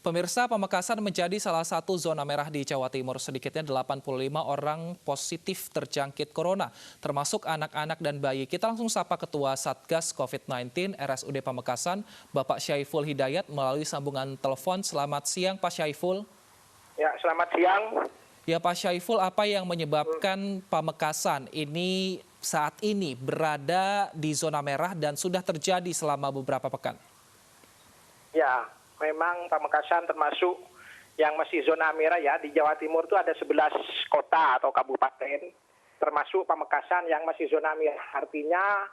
Pemirsa, Pamekasan menjadi salah satu zona merah di Jawa Timur. Sedikitnya 85 orang positif terjangkit corona, termasuk anak-anak dan bayi. Kita langsung sapa Ketua Satgas COVID-19 RSUD Pamekasan, Bapak Syaiful Hidayat, melalui sambungan telepon. Selamat siang, Pak Syaiful. Ya, selamat siang. Ya, Pak Syaiful, apa yang menyebabkan Pamekasan ini saat ini berada di zona merah dan sudah terjadi selama beberapa pekan? Ya, memang Pamekasan termasuk yang masih zona merah ya. Di Jawa Timur itu ada 11 kota atau kabupaten, termasuk Pamekasan yang masih zona merah. Artinya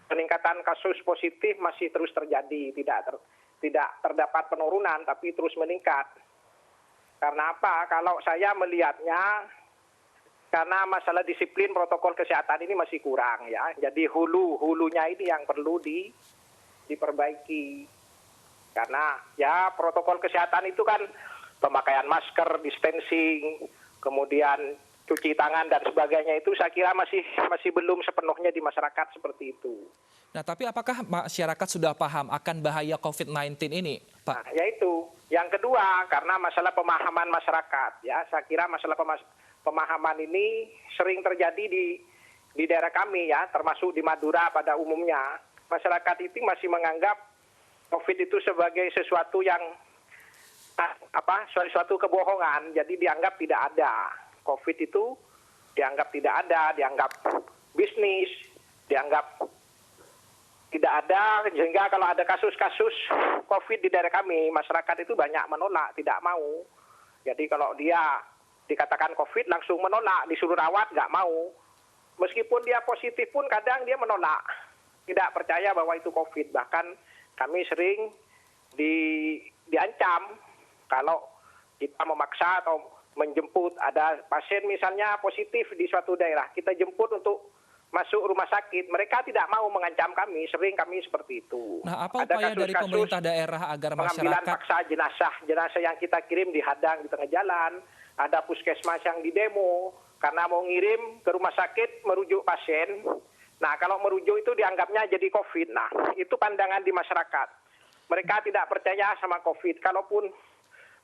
peningkatan kasus positif masih terus terjadi, tidak terdapat penurunan tapi terus meningkat. Karena apa? Kalau saya melihatnya, karena masalah disiplin protokol kesehatan ini masih kurang ya. Jadi hulunya ini yang perlu diperbaiki. Karena ya protokol kesehatan itu kan pemakaian masker, distancing, kemudian cuci tangan dan sebagainya itu saya kira masih belum sepenuhnya di masyarakat seperti itu. Nah, tapi apakah masyarakat sudah paham akan bahaya COVID-19 ini, Pak? Nah, yaitu. Yang kedua, karena masalah pemahaman masyarakat. Ya, saya kira masalah pemahaman ini sering terjadi di daerah kami ya, termasuk di Madura pada umumnya. Masyarakat itu masih menganggap COVID itu sebagai sesuatu yang suatu kebohongan. Jadi dianggap tidak ada. COVID itu dianggap tidak ada, dianggap bisnis, dianggap tidak ada, sehingga kalau ada kasus-kasus COVID di daerah kami, masyarakat itu banyak menolak, tidak mau. Jadi kalau dia dikatakan COVID langsung menolak, disuruh rawat nggak mau. Meskipun dia positif pun kadang dia menolak, tidak percaya bahwa itu COVID. Bahkan kami sering diancam kalau kita memaksa atau menjemput ada pasien misalnya positif di suatu daerah, kita jemput untuk masuk rumah sakit, mereka tidak mau mengancam kami, sering kami seperti itu. Nah, apa upaya dari pemerintah daerah agar pengambilan masyarakat paksa jenazah yang kita kirim dihadang di tengah jalan, ada puskesmas yang didemo karena mau ngirim ke rumah sakit merujuk pasien. Nah, kalau merujuk itu dianggapnya jadi COVID. Nah, itu pandangan di masyarakat. Mereka tidak percaya sama COVID. Kalaupun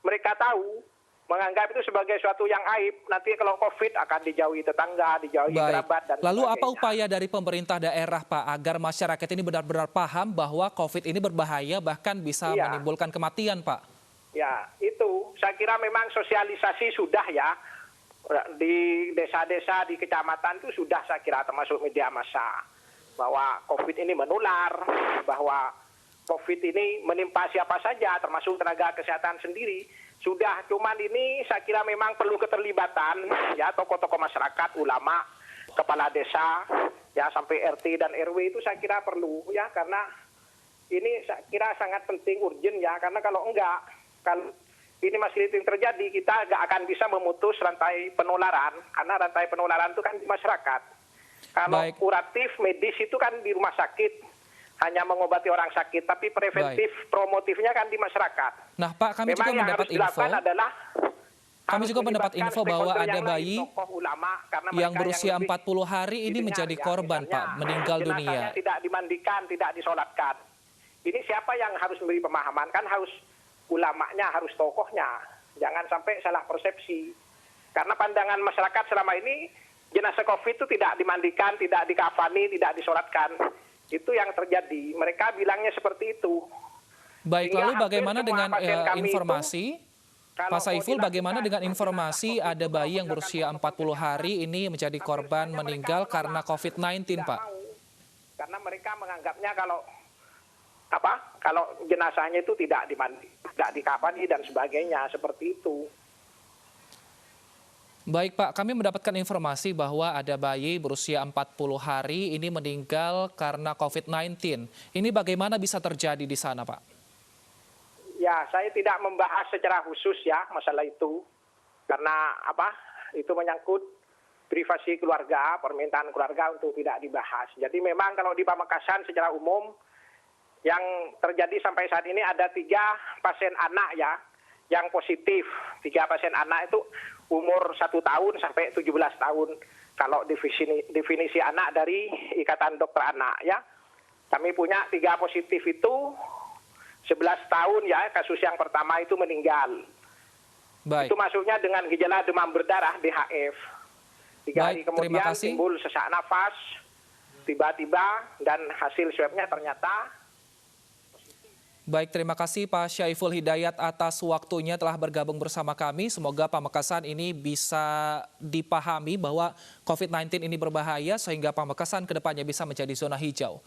mereka tahu, menganggap itu sebagai suatu yang aib. Nanti kalau COVID akan dijauhi tetangga, dijauhi kerabat, dan lalu sebagainya. apa upaya dari pemerintah daerah, Pak, agar masyarakat ini benar-benar paham bahwa COVID ini berbahaya, bahkan bisa menimbulkan kematian, Pak? Ya, itu. Saya kira memang sosialisasi sudah ya. Di desa-desa, di kecamatan itu sudah saya kira termasuk media massa. Bahwa COVID ini menular, bahwa COVID ini menimpa siapa saja, termasuk tenaga kesehatan sendiri. Sudah, cuman ini saya kira memang perlu keterlibatan ya tokoh-tokoh masyarakat, ulama, kepala desa, ya sampai RT dan RW itu saya kira perlu ya, karena ini saya kira sangat penting, urgent ya, karena kalau enggak, kalau ini masih terjadi, kita enggak akan bisa memutus rantai penularan, karena rantai penularan itu kan di masyarakat. Kalau kuratif medis itu kan di rumah sakit, hanya mengobati orang sakit, tapi preventif, promotifnya kan di masyarakat. Nah, Pak, kami juga mendapat info bahwa ada bayi yang berusia 40 hari ini menjadi korban, Pak, meninggal dunia. Tidak dimandikan, tidak disolatkan. Ini siapa yang harus memberi pemahaman? Kan harus ulamanya, harus tokohnya. Jangan sampai salah persepsi. Karena pandangan masyarakat selama ini, jenazah COVID itu tidak dimandikan, tidak dikafani, tidak disolatkan. Itu yang terjadi. Mereka bilangnya seperti itu. Baik, lalu bagaimana dengan informasi? Pak Syaiful, bagaimana dengan informasi ada bayi yang berusia 40 hari ini menjadi korban meninggal karena COVID-19, Pak? Karena mereka menganggapnya kalau jenazahnya itu tidak dimandi, tidak dikafani dan sebagainya, seperti itu. Baik, Pak, kami mendapatkan informasi bahwa ada bayi berusia 40 hari ini meninggal karena COVID-19. Ini bagaimana bisa terjadi di sana, Pak? Ya, saya tidak membahas secara khusus ya masalah itu. Karena itu menyangkut privasi keluarga, permintaan keluarga untuk tidak dibahas. Jadi memang kalau di Pamekasan secara umum, yang terjadi sampai saat ini ada 3 pasien anak ya, yang positif. 3 pasien anak itu umur 1 tahun sampai 17 tahun. Kalau definisi anak dari Ikatan Dokter Anak ya. Kami punya 3 positif itu 11 tahun ya, kasus yang pertama itu meninggal. Baik. Itu masuknya dengan gejala demam berdarah DHF. 3 hari Baik, terima kemudian kasih. timbul sesak nafas, tiba-tiba, dan hasil swabnya ternyata. Baik, terima kasih Pak Syaiful Hidayat atas waktunya telah bergabung bersama kami. Semoga Pamekasan ini bisa dipahami bahwa COVID-19 ini berbahaya sehingga Pamekasan kedepannya bisa menjadi zona hijau.